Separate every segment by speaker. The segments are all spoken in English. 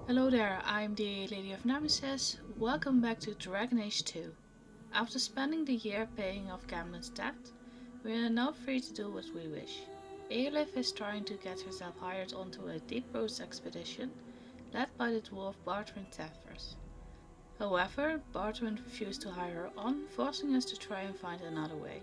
Speaker 1: Hello there, I'm the Lady of Nemesis. Welcome back to Dragon Age 2. After spending the year paying off Gamlen's debt, we are now free to do what we wish. Aelif is trying to get herself hired onto a deep rose expedition led by the dwarf Bartran Tethers. However, Bartran refused to hire her on, forcing us to try and find another way.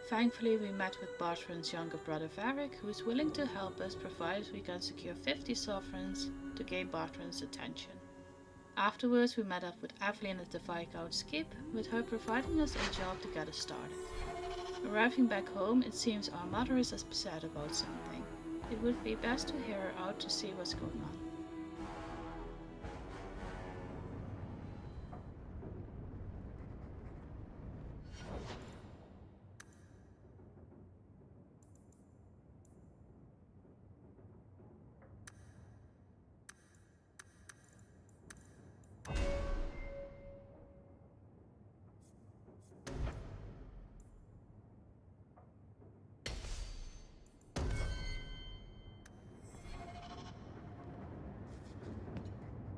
Speaker 1: Thankfully, we met with Bartran's younger brother Varric, who is willing to help us provided we can secure 50 sovereigns to gain Bartran's attention. Afterwards, we met up with Evelyn at the Viscount skip, with her providing us a job to get us started. Arriving back home, it seems our mother is upset about something. It would be best to hear her out to see what's going on.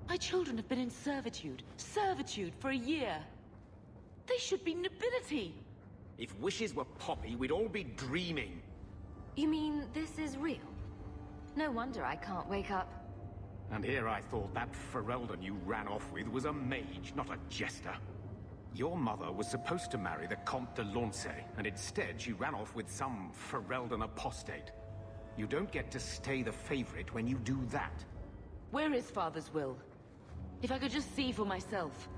Speaker 2: My children have been in servitude for a year. They should be nobility.
Speaker 3: If wishes were poppy, we'd all be dreaming.
Speaker 4: You mean this is real? No wonder I can't wake up.
Speaker 3: And here I thought that Ferelden you ran off with was a mage, not a jester. Your mother was supposed to marry the Comte de Launcey, and instead she ran off with some Ferelden apostate. You don't get to stay the favorite when you do that.
Speaker 2: Where is Father's will? If I could just see for myself.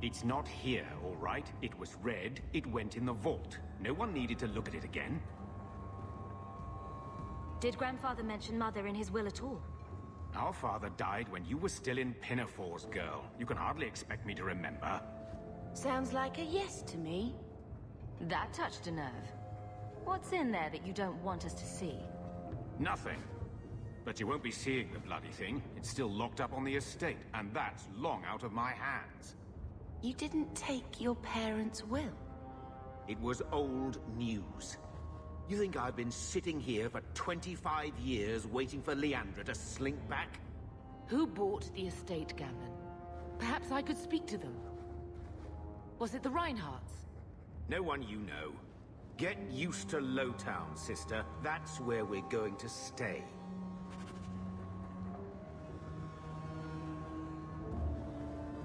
Speaker 3: It's not here, all right? It was read, it went in the vault. No one needed to look at it again.
Speaker 4: Did Grandfather mention Mother in his will at all?
Speaker 3: Our father died when you were still in Pinafores, girl. You can hardly expect me to remember.
Speaker 2: Sounds like a yes to me.
Speaker 4: That touched a nerve. What's in there that you don't want us to see?
Speaker 3: Nothing. But you won't be seeing the bloody thing. It's still locked up on the estate, and that's long out of my hands.
Speaker 2: You didn't take your parents' will?
Speaker 5: It was old news. You think I've been sitting here for 25 years waiting for Leandra to slink back?
Speaker 2: Who bought the estate, Gamlen? Perhaps I could speak to them. Was it the Reinhardts?
Speaker 5: No one you know. Get used to Lowtown, sister. That's where we're going to stay.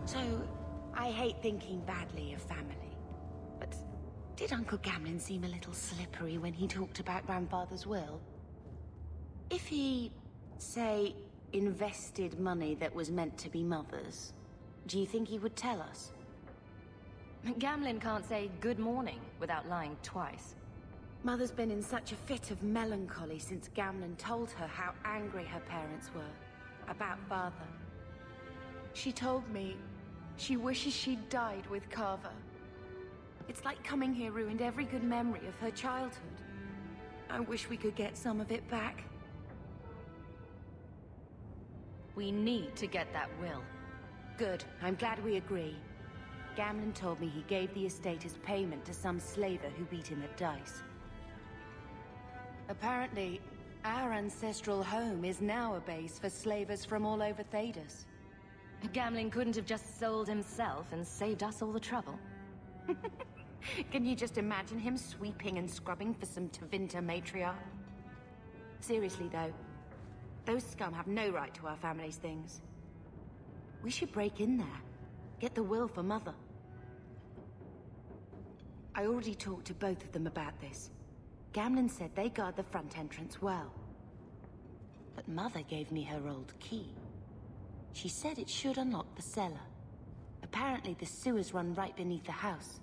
Speaker 2: So, I hate thinking badly of family, but did Uncle Gamlen seem a little slippery when he talked about Grandfather's will? If he, say, invested money that was meant to be Mother's, do you think he would tell us?
Speaker 4: Gamlen can't say good morning without lying twice.
Speaker 2: Mother's been in such a fit of melancholy since Gamlen told her how angry her parents were about Father. She told me she wishes she'd died with Carver. It's like coming here ruined every good memory of her childhood. I wish we could get some of it back.
Speaker 4: We need to get that will.
Speaker 2: Good. I'm glad we agree. Gamlen told me he gave the estate as payment to some slaver who beat him at dice. Apparently, our ancestral home is now a base for slavers from all over Thedas.
Speaker 4: Gamlen couldn't have just sold himself and saved us all the trouble.
Speaker 2: Can you just imagine him sweeping and scrubbing for some Tevinter matriarch? Seriously though, those scum have no right to our family's things. We should break in there. Get the will for Mother. I already talked to both of them about this. Gamlen said they guard the front entrance well. But Mother gave me her old key. She said it should unlock the cellar. Apparently the sewers run right beneath the house.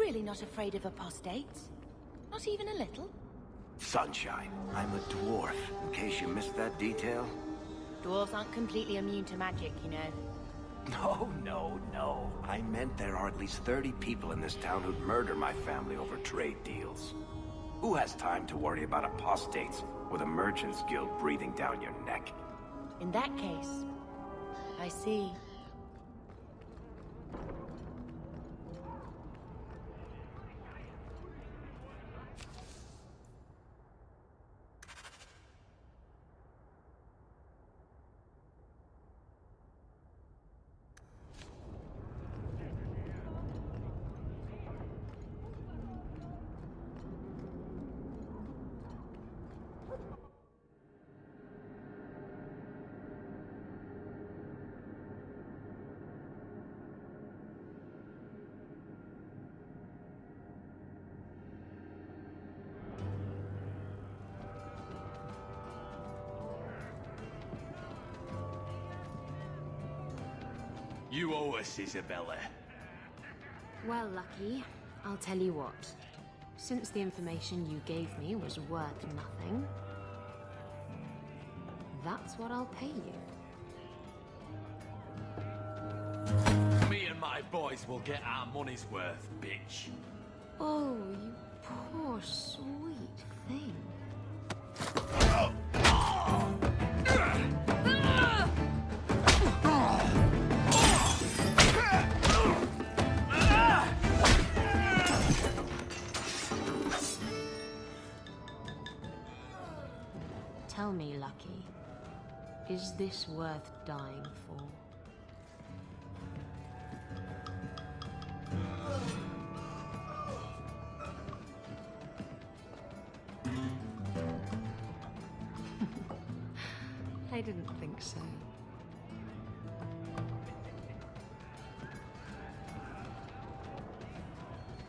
Speaker 2: really not afraid of apostates? Not even a little?
Speaker 6: Sunshine, I'm a dwarf, in case you missed that detail.
Speaker 2: Dwarves aren't completely immune to magic, you know.
Speaker 6: No. I meant there are at least 30 people in this town who'd murder my family over trade deals. Who has time to worry about apostates with a merchant's guild breathing down your neck?
Speaker 2: In that case, I see.
Speaker 7: You owe us, Isabella.
Speaker 8: Well, Lucky, I'll tell you what. Since the information you gave me was worth nothing, that's what I'll pay you.
Speaker 7: Me and my boys will get our money's worth, bitch.
Speaker 8: Oh, you poor sweet thing. Tell me, Lucky, is this worth dying for? I didn't think so.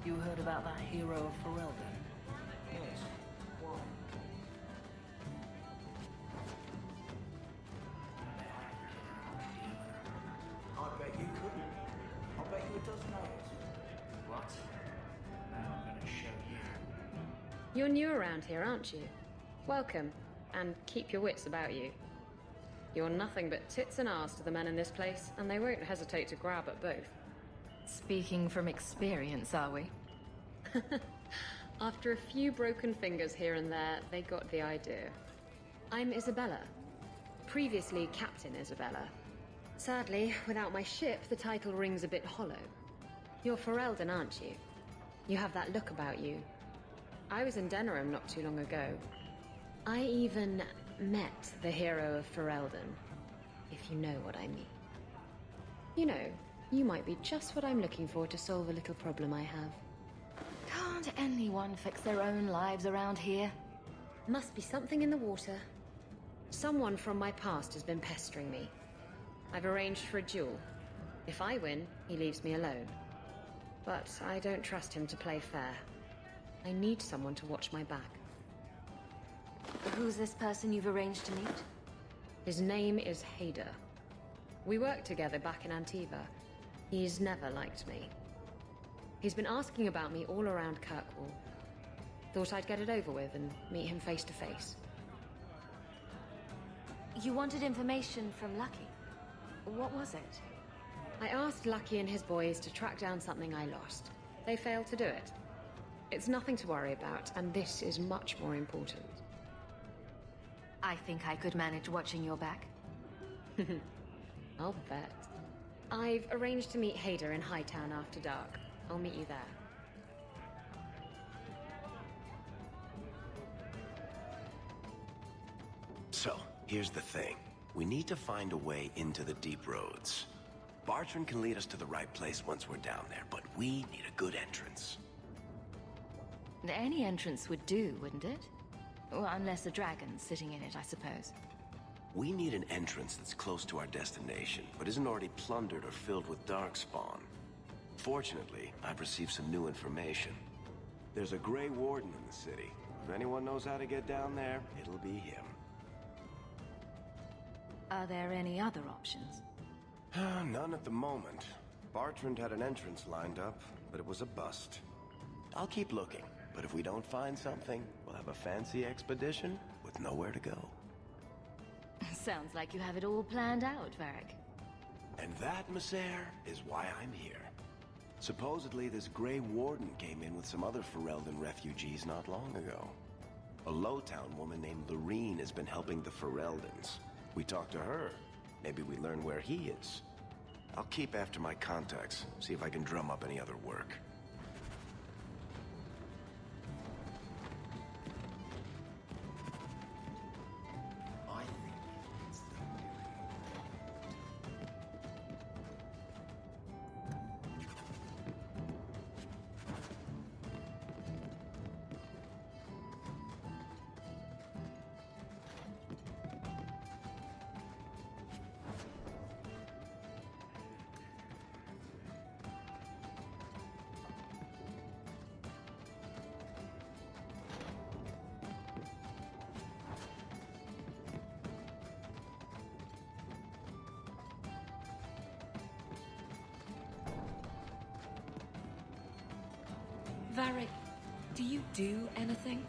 Speaker 9: You heard about that hero of Ferelden? Yes. Why? I bet you couldn't. I'll bet you a dozen others. What? Now I'm gonna show you.
Speaker 8: You're new around here, aren't you? Welcome, and keep your wits about you. You're nothing but tits and arse to the men in this place, and they won't hesitate to grab at both.
Speaker 4: Speaking from experience, are we?
Speaker 8: After a few broken fingers here and there, they got the idea. I'm Isabella. Previously Captain Isabella. Sadly, without my ship, the title rings a bit hollow. You're Ferelden, aren't you? You have that look about you. I was in Denerim not too long ago. I even met the hero of Ferelden, if you know what I mean. You know, you might be just what I'm looking for to solve a little problem I have.
Speaker 4: Can't anyone fix their own lives around here?
Speaker 8: Must be something in the water. Someone from my past has been pestering me. I've arranged for a duel. If I win, he leaves me alone. But I don't trust him to play fair. I need someone to watch my back.
Speaker 4: Who's this person you've arranged to meet?
Speaker 8: His name is Hader. We worked together back in Antiva. He's never liked me. He's been asking about me all around Kirkwall. Thought I'd get it over with and meet him face to face.
Speaker 4: You wanted information from Lucky. What was it?
Speaker 8: I asked Lucky and his boys to track down something I lost. They failed to do it. It's nothing to worry about, and this is much more important.
Speaker 4: I think I could manage watching your back.
Speaker 8: I'll bet. I've arranged to meet Hader in Hightown after dark. I'll meet you there.
Speaker 6: So, here's the thing. We need to find a way into the deep roads. Bartrand can lead us to the right place once we're down there, but we need a good entrance.
Speaker 4: Any entrance would do, wouldn't it? Well, unless a dragon's sitting in it, I suppose.
Speaker 6: We need an entrance that's close to our destination, but isn't already plundered or filled with darkspawn. Fortunately, I've received some new information. There's a Grey Warden in the city. If anyone knows how to get down there, it'll be him.
Speaker 4: Are there any other options?
Speaker 6: None at the moment. Bartrand had an entrance lined up, but it was a bust. I'll keep looking, but if we don't find something, we'll have a fancy expedition with nowhere to go.
Speaker 4: Sounds like you have it all planned out, Varric.
Speaker 6: And that, Messer, is why I'm here. Supposedly, this Grey Warden came in with some other Ferelden refugees not long ago. A Lowtown woman named Lorene has been helping the Fereldans. We talked to her. Maybe we learn where he is. I'll keep after my contacts, see if I can drum up any other work.
Speaker 2: Varric, do you do anything?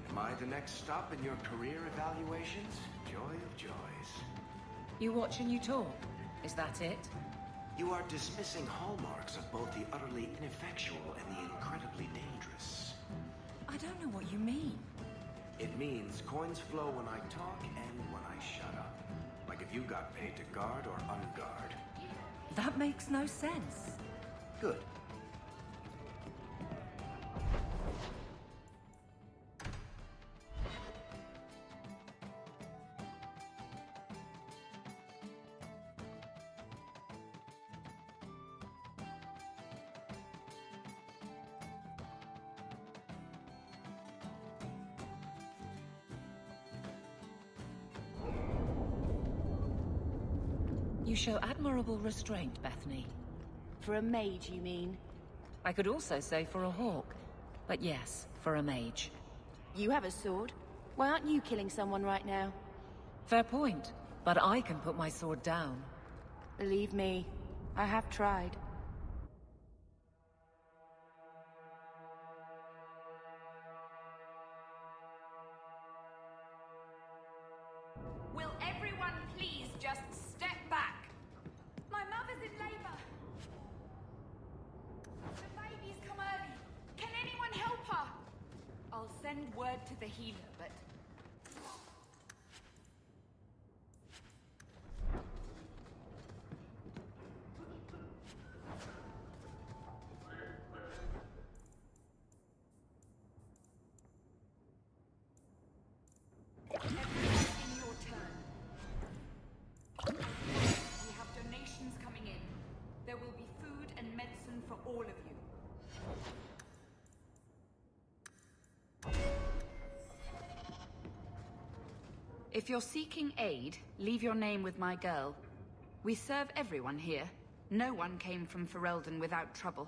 Speaker 5: Am I the next stop in your career evaluations? Joy of joys.
Speaker 2: You watch and you talk. Is that it?
Speaker 5: You are dismissing hallmarks of both the utterly ineffectual and the incredibly dangerous.
Speaker 2: I don't know what you mean.
Speaker 5: It means coins flow when I talk and when I shut up. Like if you got paid to guard or unguard.
Speaker 2: That makes no sense.
Speaker 5: Good.
Speaker 2: You show admirable restraint, Bethany.
Speaker 4: For a mage, you mean?
Speaker 2: I could also say for a hawk. But yes, for a mage.
Speaker 4: You have a sword. Why aren't you killing someone right now?
Speaker 2: Fair point. But I can put my sword down.
Speaker 4: Believe me, I have tried.
Speaker 10: Will everyone please just step back? My mother's in labor. The baby's come early. Can anyone help her? I'll send word to the healer, but... Everyone in your turn. We have donations coming in. There will be food and medicine for all of you. If you're seeking aid, leave your name with my girl. We serve everyone here. No one came from Ferelden without trouble.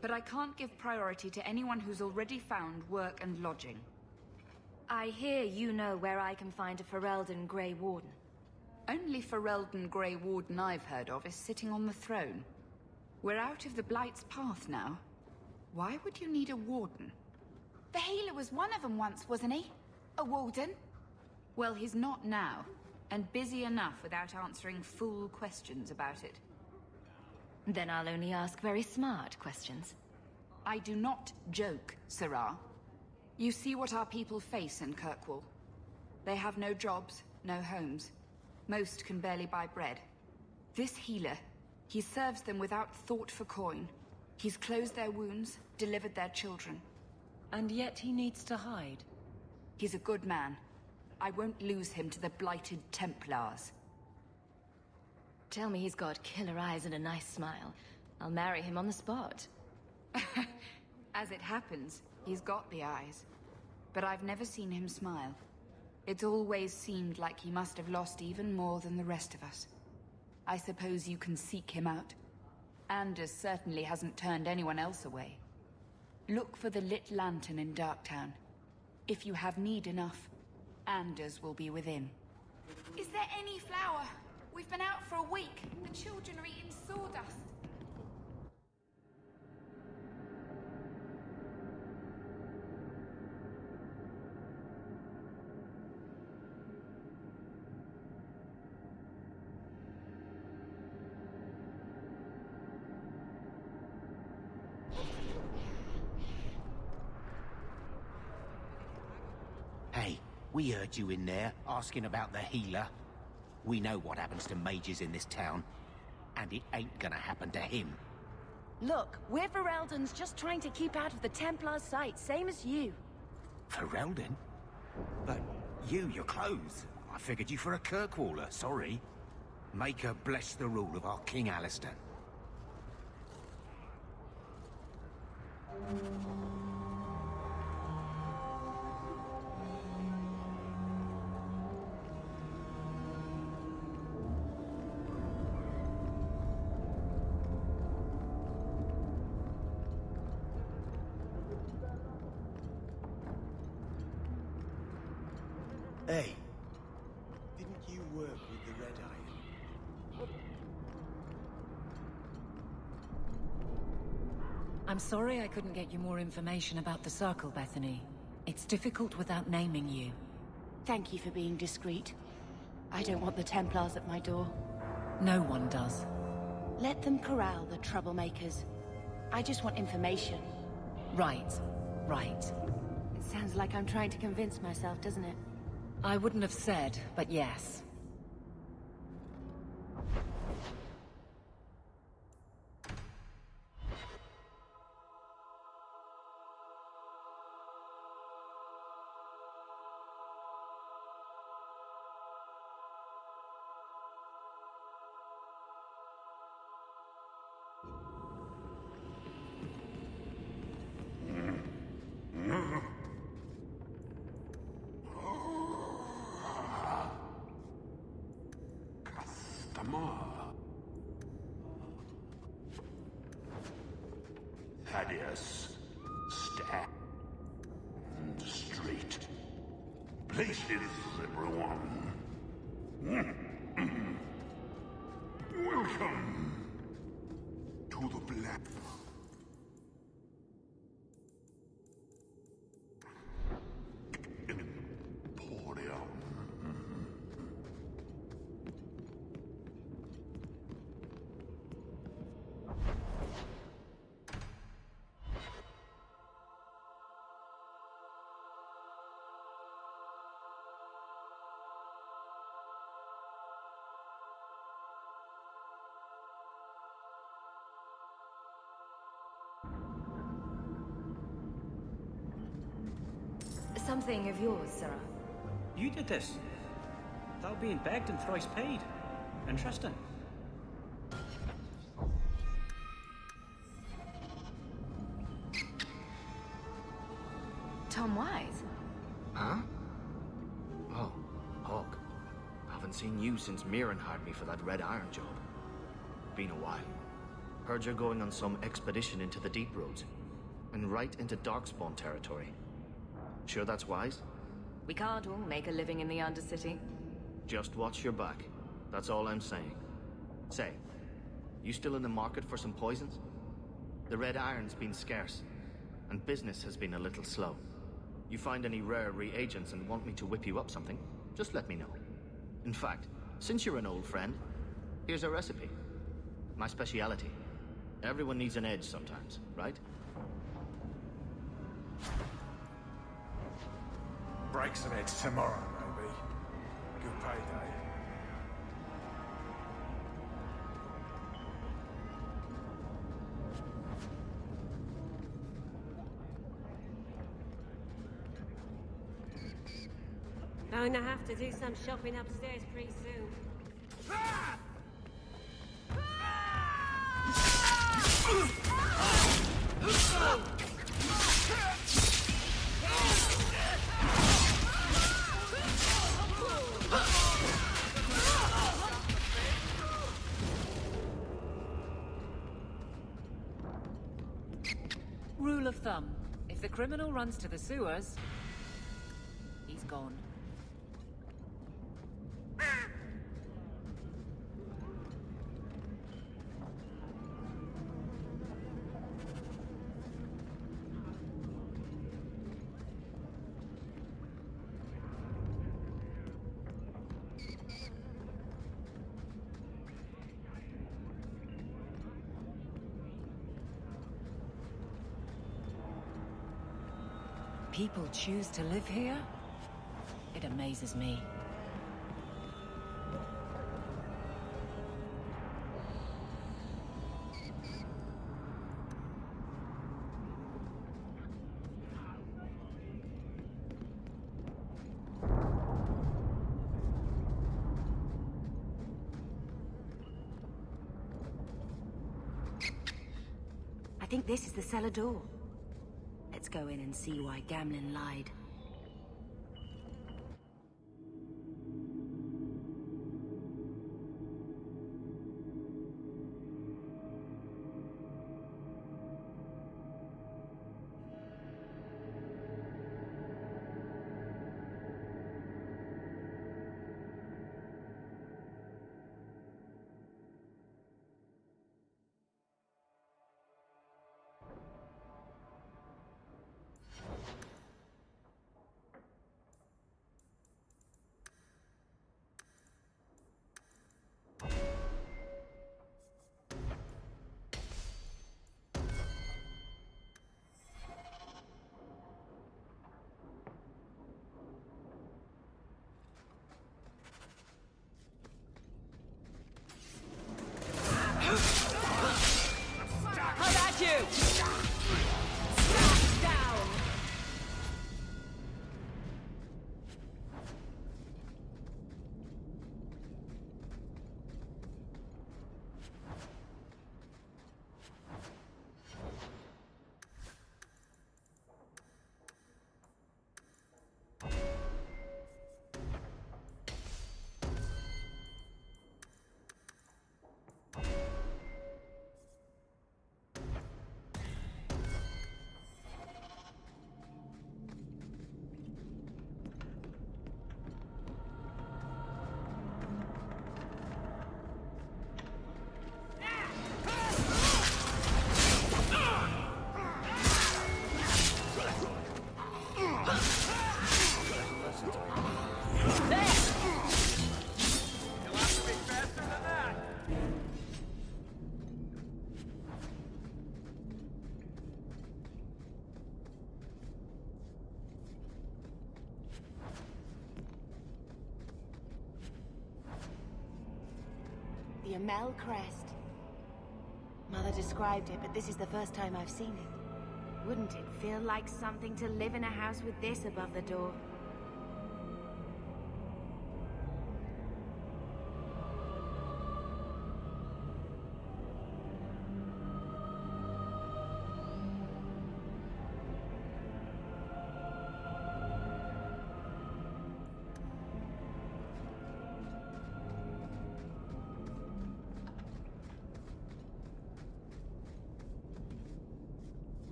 Speaker 10: But I can't give priority to anyone who's already found work and lodging.
Speaker 4: I hear you know where I can find a Ferelden Grey Warden.
Speaker 10: Only Ferelden Grey Warden I've heard of is sitting on the throne. We're out of the Blight's path now. Why would you need a warden?
Speaker 11: The healer was one of them once, wasn't he? A warden?
Speaker 10: Well, he's not now, and busy enough without answering fool questions about it.
Speaker 4: Then I'll only ask very smart questions.
Speaker 10: I do not joke, Sirrah. You see what our people face in Kirkwall. They have no jobs, no homes. Most can barely buy bread. This healer, he serves them without thought for coin. He's closed their wounds, delivered their children.
Speaker 2: And yet he needs to hide.
Speaker 10: He's a good man. I won't lose him to the blighted Templars.
Speaker 4: Tell me he's got killer eyes and a nice smile. I'll marry him on the spot.
Speaker 10: As it happens, he's got the eyes. But I've never seen him smile. It's always seemed like he must have lost even more than the rest of us. I suppose you can seek him out. Anders certainly hasn't turned anyone else away. Look for the lit lantern in Darktown. If you have need enough, Anders will be within.
Speaker 11: Is there any flour? We've been out for a week. The children are eating sawdust.
Speaker 5: We heard you in there, asking about the healer. We know what happens to mages in this town, and it ain't gonna happen to him.
Speaker 2: Look, we're Ferelden's just trying to keep out of the Templar's sight, same as you.
Speaker 5: Ferelden? But your clothes. I figured you for a Kirkwaller, sorry. Make her bless the rule of our King Alistair.
Speaker 6: Hey, didn't you work with the Red Iron?
Speaker 12: I'm sorry I couldn't get you more information about the Circle, Bethany. It's difficult without naming you.
Speaker 2: Thank you for being discreet. I don't want the Templars at my door.
Speaker 12: No one does.
Speaker 2: Let them corral the troublemakers. I just want information.
Speaker 12: Right.
Speaker 2: It sounds like I'm trying to convince myself, doesn't it?
Speaker 12: I wouldn't have said, but yes.
Speaker 13: Thaddeus, Stack, and Street. Places, everyone. Welcome to the Black. Emporium.
Speaker 4: Something of yours, Sarah.
Speaker 14: You did this. Without being begged and thrice paid. Interesting.
Speaker 4: Tom Wise?
Speaker 15: Huh? Oh, Hawk. Haven't seen you since Mirren hired me for that Red Iron job. Been a while. Heard you're going on some expedition into the Deep Roads. And right into Darkspawn territory. Sure that's wise?
Speaker 4: We can't all make a living in the Undercity.
Speaker 15: Just watch your back. That's all I'm saying. Say, you still in the market for some poisons? The Red Iron's been scarce, and business has been a little slow. You find any rare reagents and want me to whip you up something, just let me know. In fact, since you're an old friend, here's a recipe. My speciality. Everyone needs an edge sometimes, right?
Speaker 9: Break some heads tomorrow, maybe. Good payday.
Speaker 16: Going to have to do some shopping upstairs pretty soon.
Speaker 12: Rule of thumb. If the criminal runs to the sewers, he's gone. People choose to live here? It amazes me.
Speaker 2: I think this is the cellar door. Let's go in and see why Gamlen lied. The Amell crest. Mother described it, but this is the first time I've seen it. Wouldn't it feel like something to live in a house with this above the door?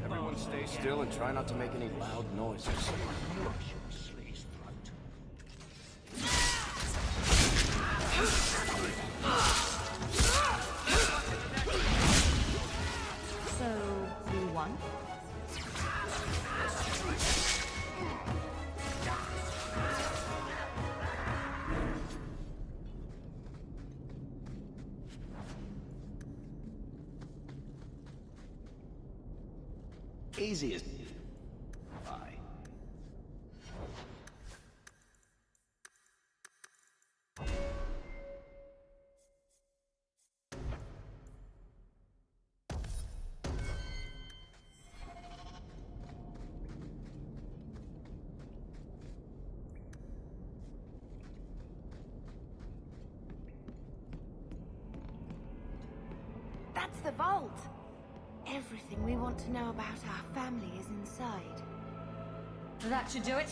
Speaker 17: Everyone stay still and try not to make any loud noises.
Speaker 2: So, we won?
Speaker 17: Easy as... Bye.
Speaker 2: That's the vault. Everything we want to know about our family is inside.
Speaker 4: That should do it.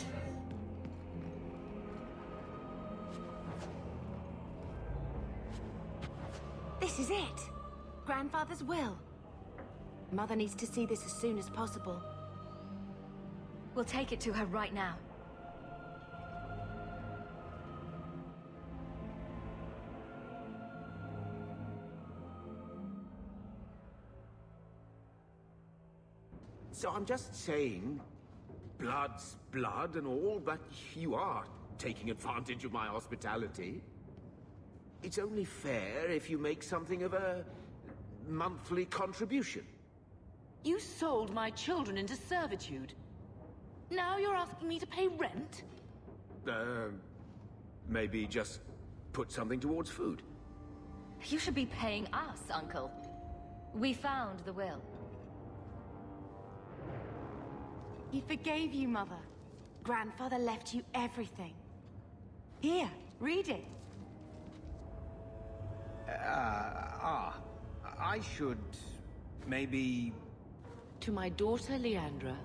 Speaker 2: This is it. Grandfather's will. Mother needs to see this as soon as possible.
Speaker 4: We'll take it to her right now.
Speaker 3: So I'm just saying, blood's blood and all, but you are taking advantage of my hospitality. It's only fair if you make something of a monthly contribution.
Speaker 18: You sold my children into servitude. Now you're asking me to pay rent?
Speaker 3: Maybe just put something towards food.
Speaker 4: You should be paying us, Uncle. We found the will.
Speaker 2: He forgave you, Mother. Grandfather left you everything. Here, read it.
Speaker 3: I should maybe...
Speaker 18: To my daughter Leandra,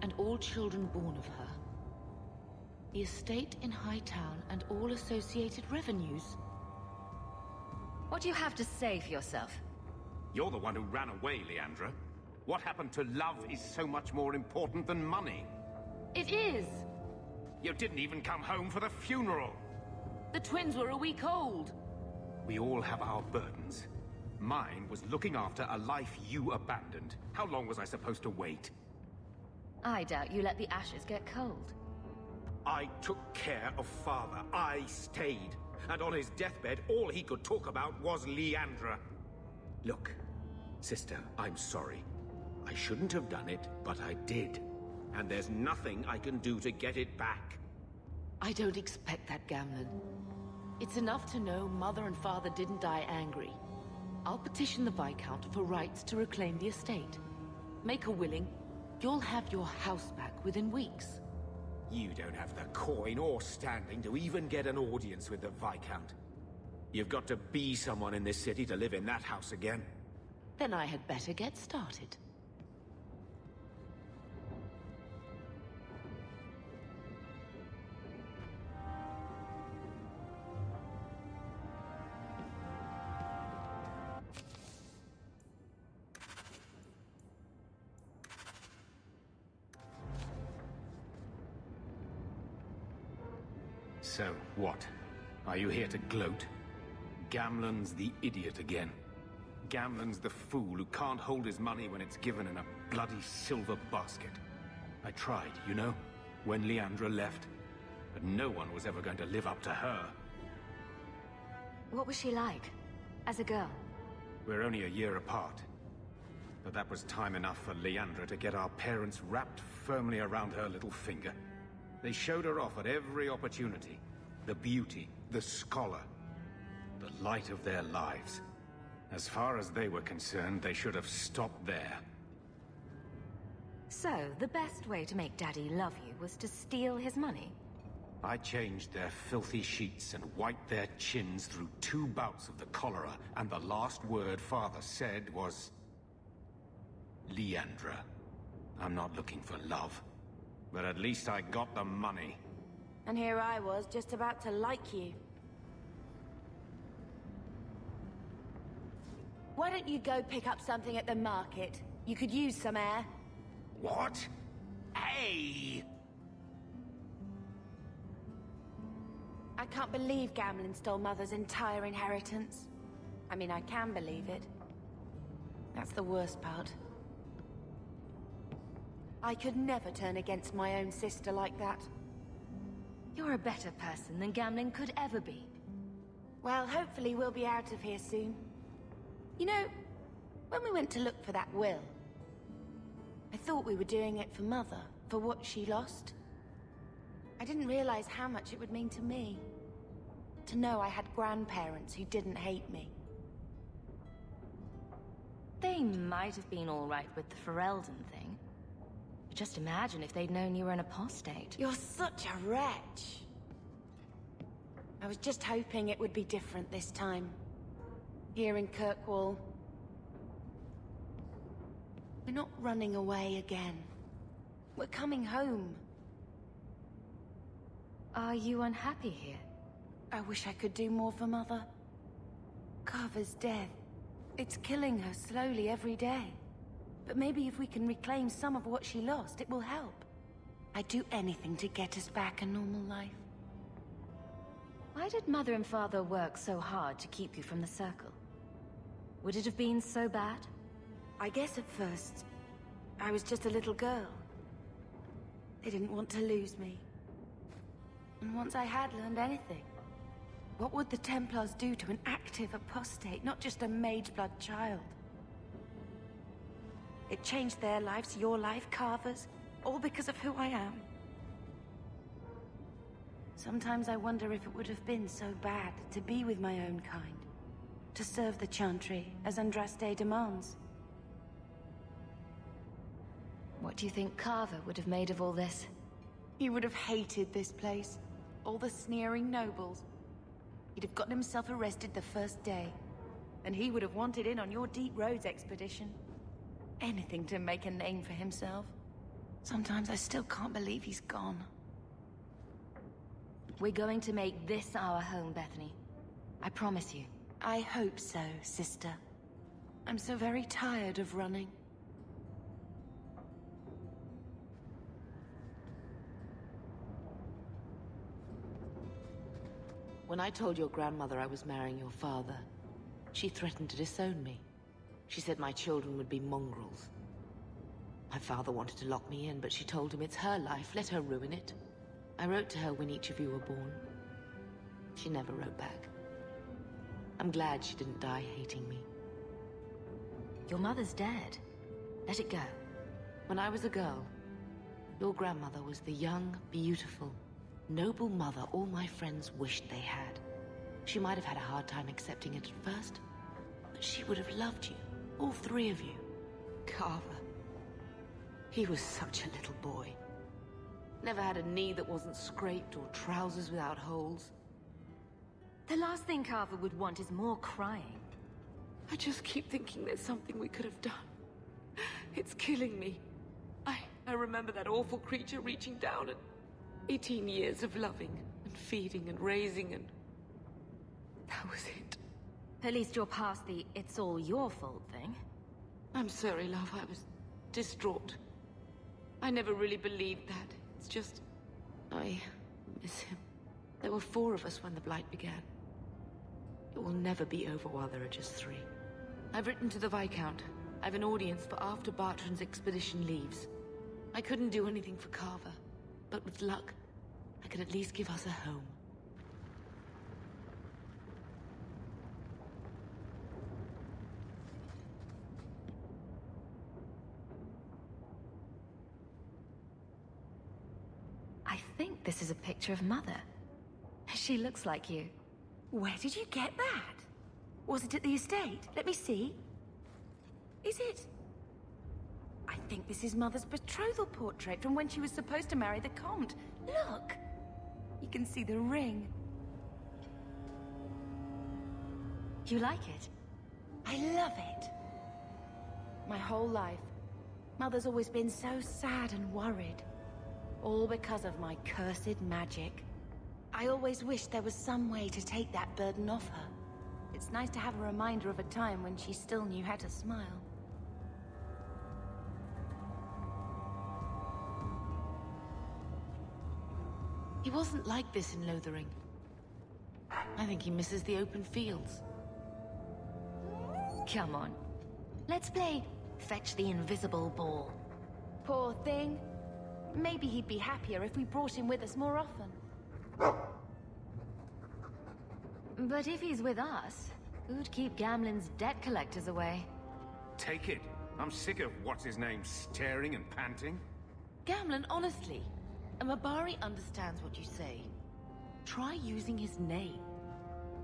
Speaker 18: and all children born of her. The estate in Hightown and all associated revenues.
Speaker 4: What do you have to say for yourself?
Speaker 3: You're the one who ran away, Leandra. What happened to love is so much more important than money.
Speaker 18: It is!
Speaker 3: You didn't even come home for the funeral.
Speaker 18: The twins were a week old.
Speaker 3: We all have our burdens. Mine was looking after a life you abandoned. How long was I supposed to wait?
Speaker 4: I doubt you let the ashes get cold.
Speaker 3: I took care of Father. I stayed. And on his deathbed, all he could talk about was Leandra. Look, sister, I'm sorry. I shouldn't have done it, but I did. And there's nothing I can do to get it back.
Speaker 18: I don't expect that, Gamlen. It's enough to know Mother and Father didn't die angry. I'll petition the Viscount for rights to reclaim the estate. Make a willing, you'll have your house back within weeks.
Speaker 3: You don't have the coin or standing to even get an audience with the Viscount. You've got to be someone in this city to live in that house again.
Speaker 18: Then I had better get started.
Speaker 3: So, what? Are you here to gloat? Gamlen's the idiot again. Gamlen's the fool who can't hold his money when it's given in a bloody silver basket. I tried, you know, when Leandra left. But no one was ever going to live up to her.
Speaker 4: What was she like, as a girl?
Speaker 3: We're only a year apart. But that was time enough for Leandra to get our parents wrapped firmly around her little finger. They showed her off at every opportunity. The beauty, the scholar, the light of their lives. As far as they were concerned, they should have stopped there.
Speaker 4: So, the best way to make Daddy love you was to steal his money?
Speaker 3: I changed their filthy sheets and wiped their chins through 2 bouts of the cholera, and the last word Father said was... Leandra, I'm not looking for love. But at least I got the money.
Speaker 2: And here I was, just about to like you. Why don't you go pick up something at the market? You could use some air.
Speaker 3: What? Hey!
Speaker 2: I can't believe Gamlen stole Mother's entire inheritance. I mean, I can believe it. That's the worst part. I could never turn against my own sister like that.
Speaker 4: You're a better person than Gamlen could ever be.
Speaker 2: Well, hopefully we'll be out of here soon. You know, when we went to look for that will, I thought we were doing it for Mother, for what she lost. I didn't realize how much it would mean to me. To know I had grandparents who didn't hate me.
Speaker 4: They might have been all right with the Ferelden thing. But just imagine if they'd known you were an apostate.
Speaker 2: You're such a wretch. I was just hoping it would be different this time. Here in Kirkwall. We're not running away again. We're coming home.
Speaker 4: Are you unhappy here?
Speaker 2: I wish I could do more for Mother. Carver's death. It's killing her slowly every day. But maybe if we can reclaim some of what she lost, it will help. I'd do anything to get us back a normal life.
Speaker 4: Why did Mother and Father work so hard to keep you from the Circle? Would it have been so bad?
Speaker 2: I guess at first, I was just a little girl. They didn't want to lose me. And once I had learned anything, what would the Templars do to an active apostate, not just a Mageblood child? It changed their lives, your life, Carver's, all because of who I am. Sometimes I wonder if it would have been so bad to be with my own kind, to serve the Chantry as Andraste demands.
Speaker 4: What do you think Carver would have made of all this?
Speaker 2: He would have hated this place, all the sneering nobles. He'd have gotten himself arrested the first day, and he would have wanted in on your Deep Roads expedition. Anything to make a name for himself. Sometimes I still can't believe he's gone.
Speaker 4: We're going to make this our home, Bethany. I promise you.
Speaker 2: I hope so, sister. I'm so very tired of running.
Speaker 18: When I told your grandmother I was marrying your father, she threatened to disown me. She said my children would be mongrels. My father wanted to lock me in, but she told him it's her life, let her ruin it. I wrote to her when each of you were born. She never wrote back. I'm glad she didn't die hating me.
Speaker 4: Your mother's dead. Let it go.
Speaker 18: When I was a girl, your grandmother was the young, beautiful, noble mother all my friends wished they had. She might have had a hard time accepting it at first, but she would have loved you, all three of you. Carver. He was such a little boy. Never had a knee that wasn't scraped or trousers without holes.
Speaker 4: The last thing Carver would want is more crying.
Speaker 18: I just keep thinking there's something we could have done. It's killing me. I remember that awful creature reaching down and 18 years of loving and feeding and raising and... that was it.
Speaker 4: At least you're past the it's all your fault thing.
Speaker 18: I'm sorry, love. I was distraught. I never really believed that. It's just... I miss him. There were 4 of us when the Blight began. It will never be over while there are just 3. I've written to the Viscount. I've an audience for after Bartran's expedition leaves. I couldn't do anything for Carver, but with luck, I could at least give us a home.
Speaker 4: I think this is a picture of Mother. She looks like you.
Speaker 2: Where did you get that? Was it at the estate? Let me see. Is it? I think this is Mother's betrothal portrait from when she was supposed to marry the Comte. Look! You can see the ring.
Speaker 4: You like it?
Speaker 2: I love it. My whole life, Mother's always been so sad and worried. All because of my cursed magic. I always wished there was some way to take that burden off her. It's nice to have a reminder of a time when she still knew how to smile.
Speaker 18: He wasn't like this in Lothering. I think he misses the open fields.
Speaker 4: Come on. Let's play Fetch the Invisible Ball.
Speaker 2: Poor thing. Maybe he'd be happier if we brought him with us more often.
Speaker 4: But if he's with us, who'd keep Gamlen's debt collectors away?
Speaker 3: Take it. I'm sick of what's-his-name staring and panting.
Speaker 18: Gamlen, honestly, a Mabari understands what you say. Try using his name.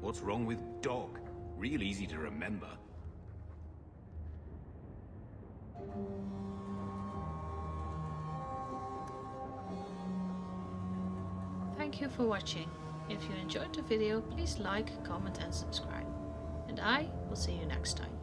Speaker 3: What's wrong with dog? Real easy to remember.
Speaker 1: Thank you for watching. If you enjoyed the video, please like, comment and subscribe. And I will see you next time.